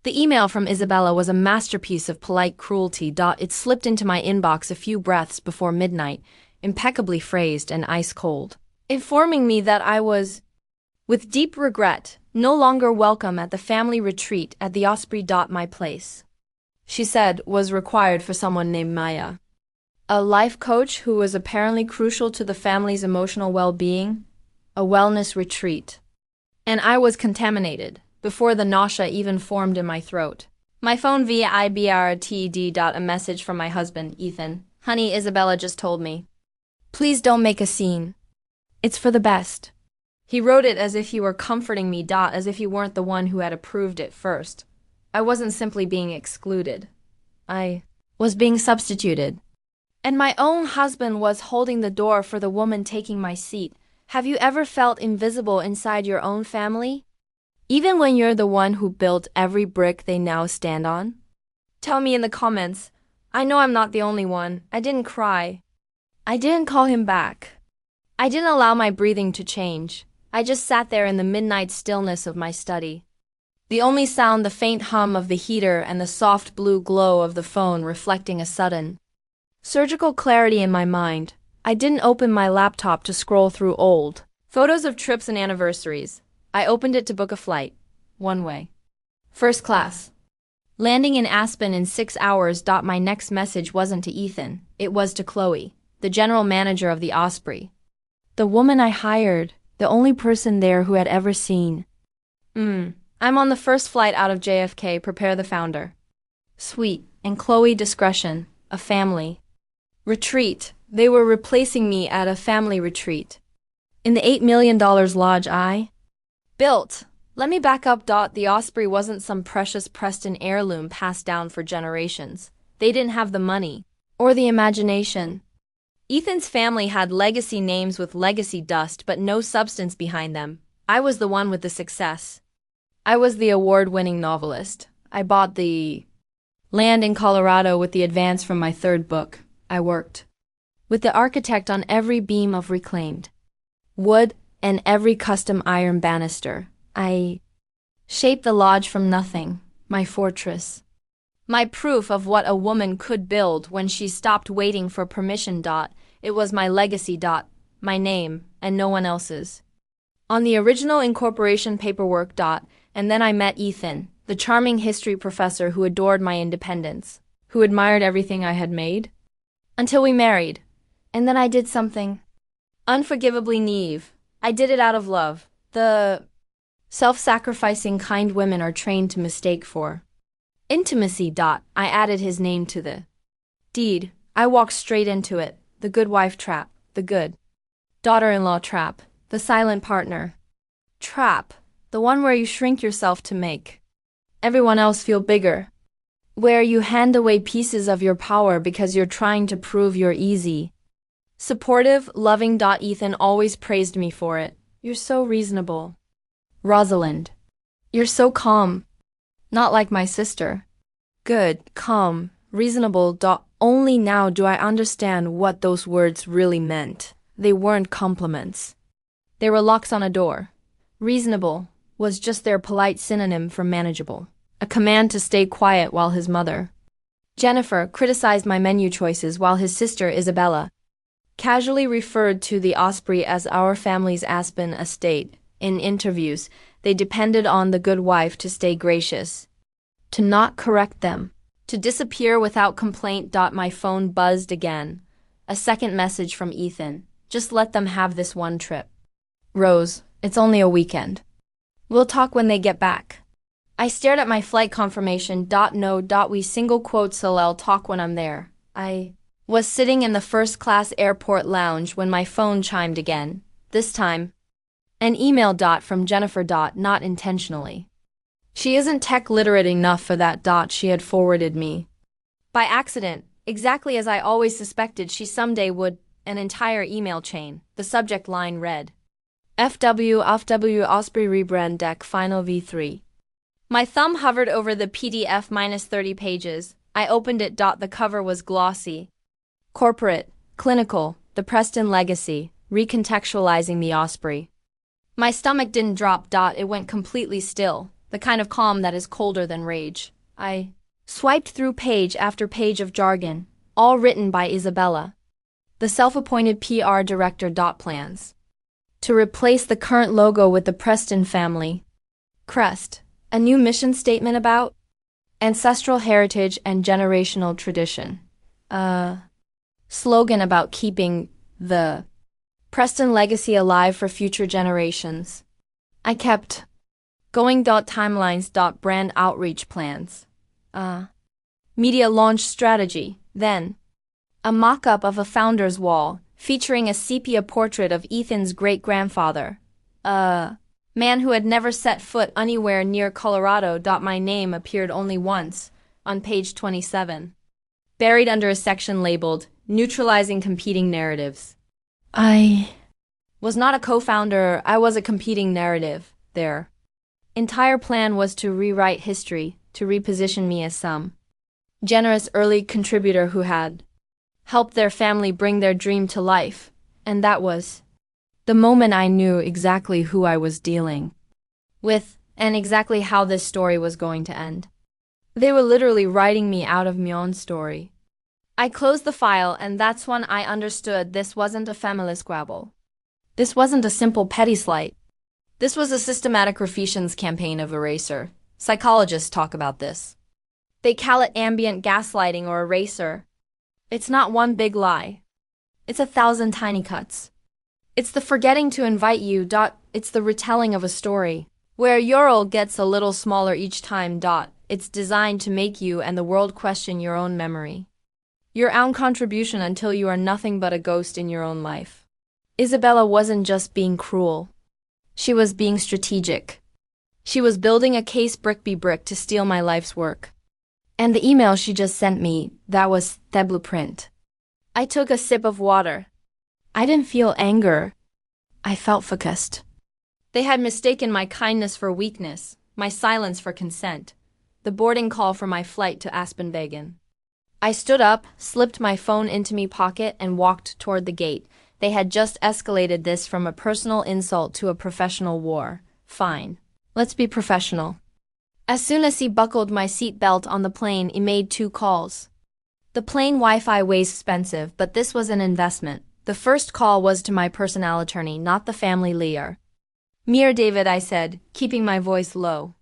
The email from Isabella was a masterpiece of polite cruelty. It slipped into my inbox a few breaths before midnight, impeccably phrased and ice cold, informing me that I was, with deep regret, no longer welcome at the family retreat at the Osprey. My place, she said, was required for someone named Maya, a life coach who was apparently crucial to the family's emotional well-being, a wellness retreat. And I was contaminated before the nausea even formed in my throat. My phone vibrtd. A message from my husband, Ethan. Honey, Isabella just told me. Please don't make a scene. It's for the best. He wrote it as if he were comforting me. As if he weren't the one who had approved it first. I wasn't simply being excluded. I was being substituted. And my own husband was holding the door for the woman taking my seat. Have you ever felt invisible inside your own family? Even when you're the one who built every brick they now stand on? Tell me in the comments. I know I'm not the only one. I didn't cry. I didn't call him back. I didn't allow my breathing to change. I just sat there in the midnight stillness of my study. The only sound, the faint hum of the heater and the soft blue glow of the phone reflecting a sudden surgical clarity in my mind. I didn't open my laptop to scroll through old photos of trips and anniversaries. I opened it to book a flight. One way. First class. Landing in Aspen in 6 hours. My next message wasn't to Ethan. It was to Chloe, the general manager of the Osprey. The woman I hired, the only person there who had ever seen. I'm on the first flight out of JFK. Prepare the founder. Sweet. And Chloe discretion. A family retreat. They were replacing me at a family retreat. In the $8 million lodge I built. Let me back up. The Osprey wasn't some precious Preston heirloom passed down for generations. They didn't have the money or the imagination. Ethan's family had legacy names with legacy dust but no substance behind them. I was the one with the success. I was the award-winning novelist. I bought the land in Colorado with the advance from my third book. I worked with the architect on every beam of reclaimed wood and every custom iron banister. I shaped the lodge from nothing, my fortress. My proof of what a woman could build when she stopped waiting for permission. It was my legacy. My name, and no one else's. On the original incorporation paperwork. And then I met Ethan, the charming history professor who adored my independence, who admired everything I had made. Until we married. And then I did something unforgivably naive. I did it out of love. The self-sacrificing kind women are trained to mistake for intimacy. I added his name to the deed. I walked straight into it. The good wife trap. The good daughter-in-law trap. The silent partner trap. The one where you shrink yourself to make everyone else feel bigger. Where you hand away pieces of your power because you're trying to prove you're easy. Supportive, loving. Ethan always praised me for it. You're so reasonable. Rosalind. You're so calm. Not like my sister. Good, calm, reasonable. Only now do I understand what those words really meant. They weren't compliments. They were locks on a door. Reasonable was just their polite synonym for manageable. A command to stay quiet while his mother, Jennifer, criticized my menu choices while his sister, Isabella, casually referred to the Osprey as our family's Aspen estate. In interviews, they depended on the good wife to stay gracious, to not correct them, to disappear without complaint. My phone buzzed again. A second message from Ethan. Just let them have this one trip. Rose, it's only a weekend. We'll talk when they get back. I stared at my flight confirmation. No. We single quotes I'll talk when I'm there. I was sitting in the first-class airport lounge when my phone chimed again. This time, an email. From Jennifer. Not intentionally. She isn't tech literate enough for that. She had forwarded me by accident, exactly as I always suspected she someday would. An entire email chain. The subject line read, FW Osprey rebrand deck final V3. My thumb hovered over the PDF -30 pages. I opened it. The cover was glossy. Corporate, clinical, the Preston legacy, recontextualizing the Osprey. My stomach didn't drop. It went completely still. the kind of calm that is colder than rage. I swiped through page after page of jargon, all written by Isabella, the self-appointed PR director. Plans to replace the current logo with the Preston family crest, a new mission statement about ancestral heritage and generational tradition, a slogan about keeping the Preston legacy alive for future generations. I kept going. Timelines. Brand outreach plans, media launch strategy, then a mock-up of a founder's wall featuring a sepia portrait of Ethan's great-grandfather, a man who had never set foot anywhere near Colorado. My name appeared only once, on page 27, buried under a section labeled Neutralizing Competing Narratives. I was not a co-founder, I was a competing narrative. Their entire plan was to rewrite history, to reposition me as some generous early contributor who had helped their family bring their dream to life, and that was the moment I knew exactly who I was dealing with and exactly how this story was going to end. They were literally writing me out of my own story. I closed the file, and that's when I understood this wasn't a family squabble. This wasn't a simple petty slight. This was a systematic refictions campaign of eraser. Psychologists talk about this. They call it ambient gaslighting or eraser. It's not one big lie. It's 1,000 tiny cuts. It's the forgetting to invite you. It's the retelling of a story, where your role gets a little smaller each time. It's designed to make you and the world question your own memory, your own contribution, until you are nothing but a ghost in your own life. Isabella wasn't just being cruel. She was being strategic. She was building a case brick by brick to steal my life's work. And the email she just sent me, that was the blueprint. I took a sip of water. I didn't feel anger. I felt focused. They had mistaken my kindness for weakness, my silence for consent, the boarding call for my flight to Aspenvegan. I stood up, slipped my phone into my pocket, and walked toward the gate. They had just escalated this from a personal insult to a professional war. Fine. Let's be professional. As soon as he buckled my seat belt on the plane, he made 2 calls. The plane Wi-Fi was expensive, but this was an investment. The first call was to my personal attorney, not the family lawyer. "Mir David," I said, keeping my voice low.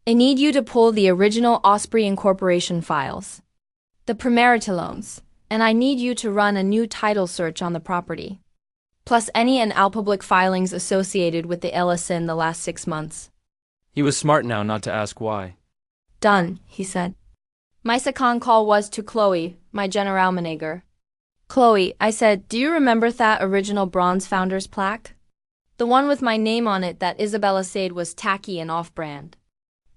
"I need you to pull the original Osprey Incorporation files, the premarital loans, and I need you to run a new title search on the property, plus any and all public filings associated with the LSA in the last 6 months." He was smart now not to ask why. "Done," he said. My second call was to Chloe, my general manager. "Chloe," I said, "do you remember that original bronze founder's plaque? The one with my name on it that Isabella said was tacky and off-brand."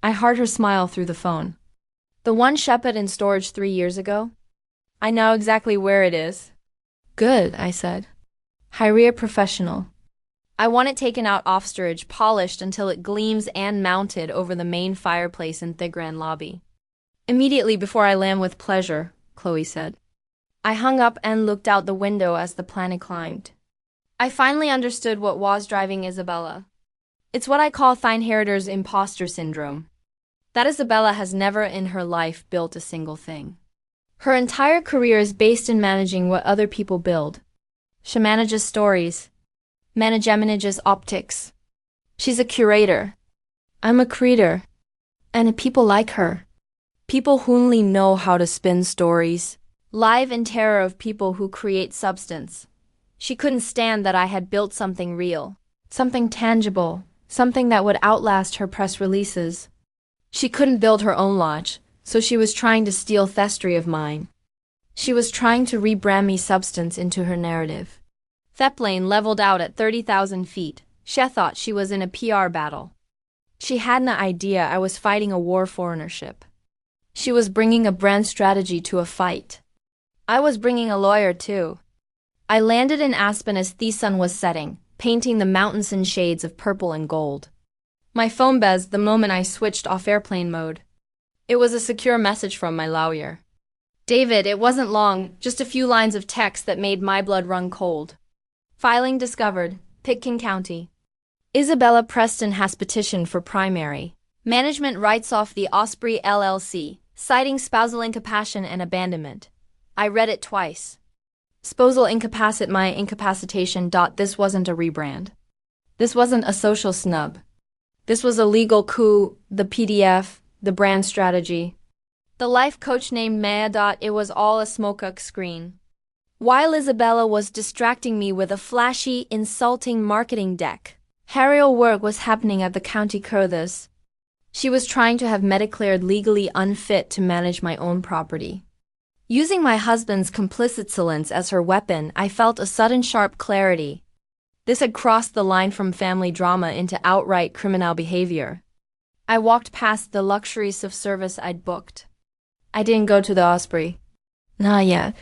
I heard her smile through the phone. "The one Shepard in storage 3 years ago? I know exactly where it is." "Good," I said. "Hire a professional. I want it taken out off storage, polished until it gleams, and mounted over the main fireplace in the grand lobby." "Immediately before I land with pleasure," Chloe said. I hung up and looked out the window as the planet climbed. I finally understood what was driving Isabella. It's what I call Theinherder's imposter syndrome. That Isabella has never in her life built a single thing. Her entire career is based in managing what other people build. She manages stories, manages optics. She's a curator. I'm a creator. And people like her. People who only know how to spin stories. Live in terror of people who create substance. She couldn't stand that I had built something real, something tangible, something that would outlast her press releases. She couldn't build her own lodge, so she was trying to steal thestory of mine. She was trying to rebrand me substance into her narrative. Theplane leveled out at 30,000 feet. She thought she was in a PR battle. She had an idea I was fighting a war for ownership. She was bringing a brand strategy to a fight. I was bringing a lawyer too. I landed in Aspen as the sun was setting, painting the mountains in shades of purple and gold. My phone buzzed the moment I switched off airplane mode. It was a secure message from my lawyer. "David," it wasn't long, just a few lines of text that made my blood run cold. "Filing discovered, Pitkin County. Isabella Preston has petitioned for primary. Management writes off the Osprey LLC, citing spousal incapacitation and abandonment. I read it twice. Spousal incapacit my incapacitation. This wasn't a rebrand. This wasn't a social snub. This was a legal coup, the PDF, the brand strategy. The life coach named Maya. It was all a smoke screen. While Isabella was distracting me with a flashy, insulting marketing deck, real work was happening at the county courthouse. She was trying to have me declared legally unfit to manage my own property. Using my husband's complicit silence as her weapon, I felt a sudden sharp clarity. This had crossed the line from family drama into outright criminal behavior. I walked past the luxuries of service I'd booked. I didn't go to the Osprey. Not yet.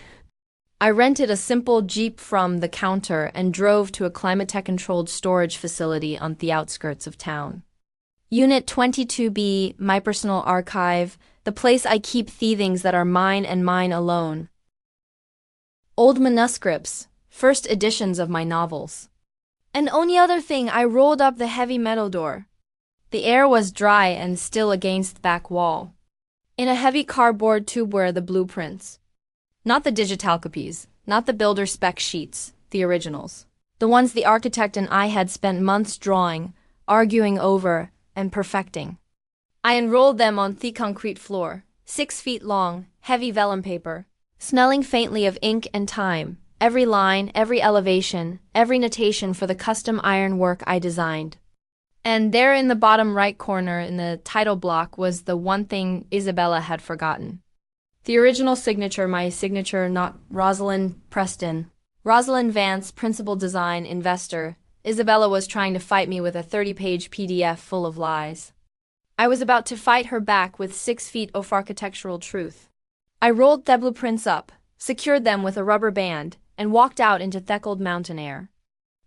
I rented a simple Jeep from the counter and drove to a climate-controlled storage facility on the outskirts of town. Unit 22B, my personal archive, the place I keep the things that are mine and mine alone. Old manuscripts, first editions of my novels. And only other thing, I rolled up the heavy metal door. The air was dry and still against the back wall. In a heavy cardboard tube were the blueprints. Not the digital copies, not the builder spec sheets, the originals. The ones the architect and I had spent months drawing, arguing over, and perfecting. I unrolled them on the concrete floor, 6 feet long, heavy vellum paper, smelling faintly of ink and time, every line, every elevation, every notation for the custom ironwork I designed. And there in the bottom right corner in the title block was the one thing Isabella had forgotten. The original signature, my signature, not Rosalind Preston. Rosalind Vance, principal design investor. Isabella was trying to fight me with a 30-page PDF full of lies. I was about to fight her back with 6 feet of architectural truth. I rolled the blueprints up, secured them with a rubber band, and walked out into theckled mountain air.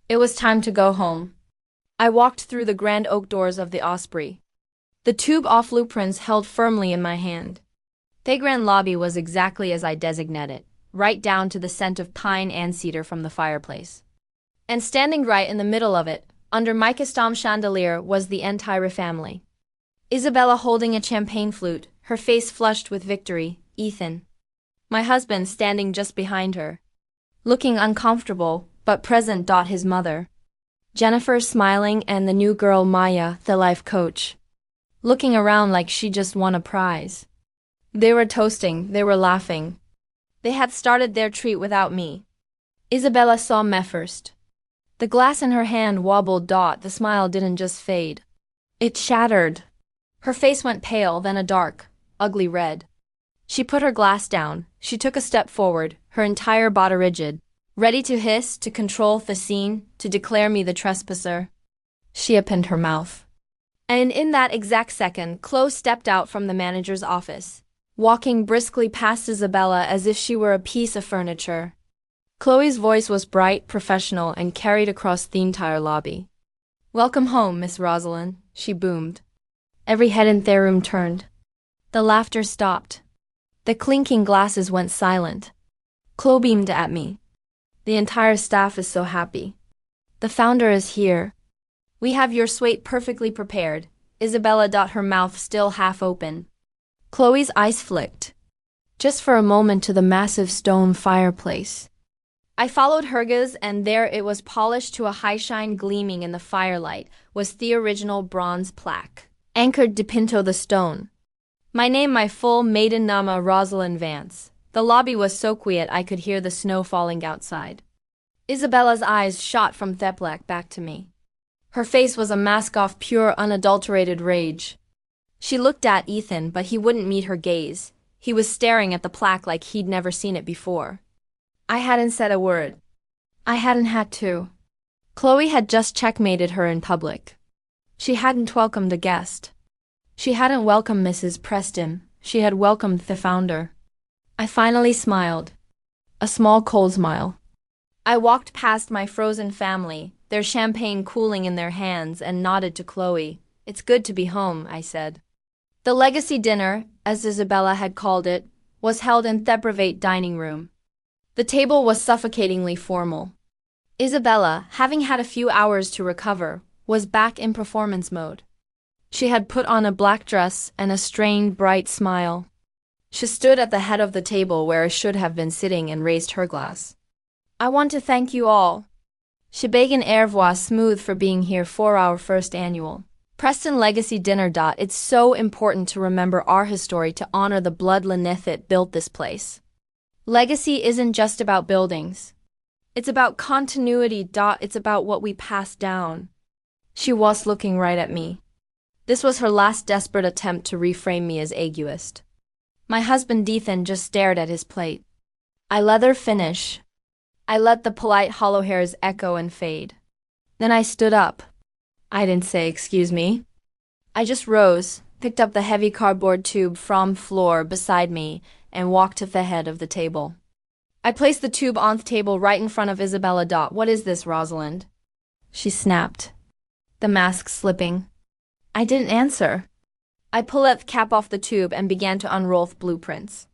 It was time to go home. I walked through the grand oak doors of the Osprey. The tube of blueprints held firmly in my hand. The grand lobby was exactly as I designated, right down to the scent of pine and cedar from the fireplace. And standing right in the middle of it, under my custom chandelier, was the entire family. Isabella holding a champagne flute, her face flushed with victory, Ethan. My husband standing just behind her. Looking uncomfortable, but present. His mother. Jennifer smiling and the new girl Maya, the life coach. Looking around like she just won a prize. They were toasting, they were laughing. They had started their treat without me. Isabella saw me first. The glass in her hand wobbled. The smile didn't just fade. It shattered. Her face went pale, then a dark, ugly red. She put her glass down. She took a step forward, her entire body rigid, ready to hiss, to control the scene, to declare me the trespasser. She opened her mouth. And in that exact second, Chloe stepped out from the manager's office, walking briskly past Isabella as if she were a piece of furniture. Chloe's voice was bright, professional, and carried across the entire lobby. "Welcome home, Miss Rosalind," she boomed. Every head in their room turned. The laughter stopped. The clinking glasses went silent. Chloe beamed at me. "The entire staff is so happy. The founder is here. We have your suite perfectly prepared." Isabella, her mouth still half open. Chloe's eyes flicked. Just for a moment to the massive stone fireplace. I followed her gaze, and there it was, polished to a high shine, gleaming in the firelight, was the original bronze plaque, anchored dipinto the stone. My name, my full maiden name, Rosalind Vance. The lobby was so quiet I could hear the snow falling outside. Isabella's eyes shot from Theplak back to me. Her face was a mask of pure, unadulterated rage. She looked at Ethan, but he wouldn't meet her gaze. He was staring at the plaque like he'd never seen it before. I hadn't said a word. I hadn't had to. Chloe had just checkmated her in public. She hadn't welcomed a guest. She hadn't welcomed Mrs. Preston. She had welcomed the founder. I finally smiled. A small cold smile. I walked past my frozen family, their champagne cooling in their hands, and nodded to Chloe. "It's good to be home," I said. The legacy dinner, as Isabella had called it, was held in the private dining room. The table was suffocatingly formal. Isabella, having had a few hours to recover, was back in performance mode. She had put on a black dress and a strained, bright smile. She stood at the head of the table where I should have been sitting and raised her glass. I want to thank you all. She began air voix smooth for being here for our first annual Preston Legacy Dinner. It's so important to remember our history to honor the bloodlines that built this place. Legacy isn't just about buildings. It's about continuity. It's about what we pass down. She was looking right at me. This was her last desperate attempt to reframe me as egoist. My husband Ethan just stared at his plate. I let her finish. I let the polite hollow hairs echo and fade. Then I stood up. I didn't say excuse me. I just rose, picked up the heavy cardboard tube from the floor beside me, and walked to the head of the table. I placed the tube on the table right in front of Isabella. What is this, Rosalind? She snapped, the mask slipping. I didn't answer. I pulled the cap off the tube and began to unroll the blueprints.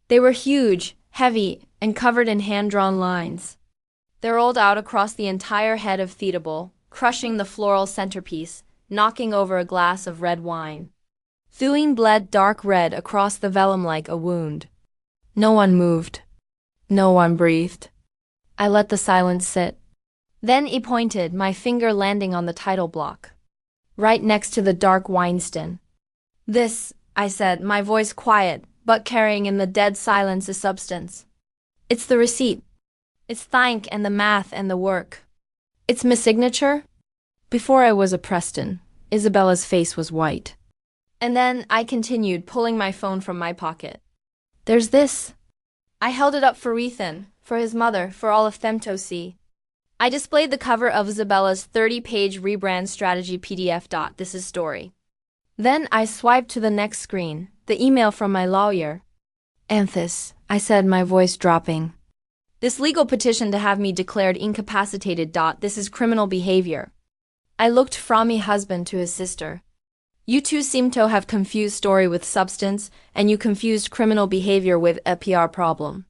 They were huge, heavy, and covered in hand-drawn lines. They rolled out across the entire head of the table, crushing the floral centerpiece, knocking over a glass of red wine. Thuine bled dark red across the vellum like a wound. No one moved. No one breathed. I let the silence sit. Then I pointed, my finger landing on the title block, right next to the dark Weinstein. This, I said, my voice quiet, but carrying in the dead silence a substance. It's the receipt. It's the ink and the math and the work. It's my signature. Before I was a Preston, Isabella's face was white. And then I continued, pulling my phone from my pocket. There's this. I held it up for Ethan, for his mother, for all of them to see. I displayed the cover of Isabella's 30-page rebrand strategy PDF. This is story. Then I swiped to the next screen, the email from my lawyer. Anthis, I said, my voice dropping. This legal petition to have me declared incapacitated. This is criminal behavior. I looked from my husband to his sister. You two seem to have confused story with substance, and you confused criminal behavior with a PR problem.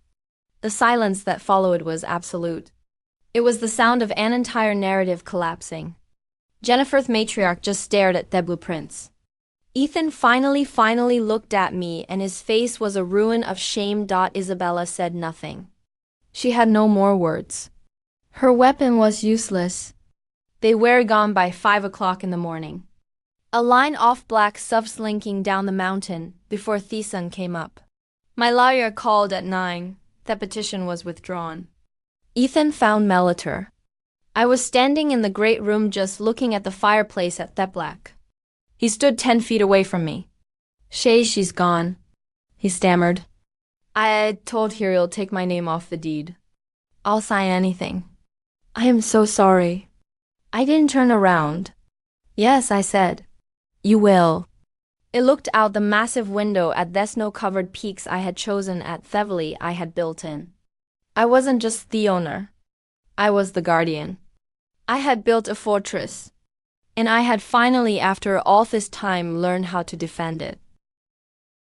The silence that followed was absolute. It was the sound of an entire narrative collapsing. Jennifer's matriarch just stared at the blueprints. Ethan finally looked at me, and his face was a ruin of shame. Isabella said nothing. She had no more words. Her weapon was useless. They were gone by 5 o'clock in the morning. A line of black subs slinking down the mountain before the sun came up. My lawyer called at 9. The petition was withdrawn. Ethan found Melitor. I was standing in the great room just looking at the fireplace at the black. He stood 10 feet away from me. She's gone, he stammered. I told Hiriel take my name off the deed. I'll sign anything. I am so sorry. I didn't turn around. Yes, I said. You will. It looked out the massive window at the snow-covered peaks I had chosen at Thevely I had built in. I wasn't just the owner. I was the guardian. I had built a fortress. And I had finally, after all this time, learned how to defend it.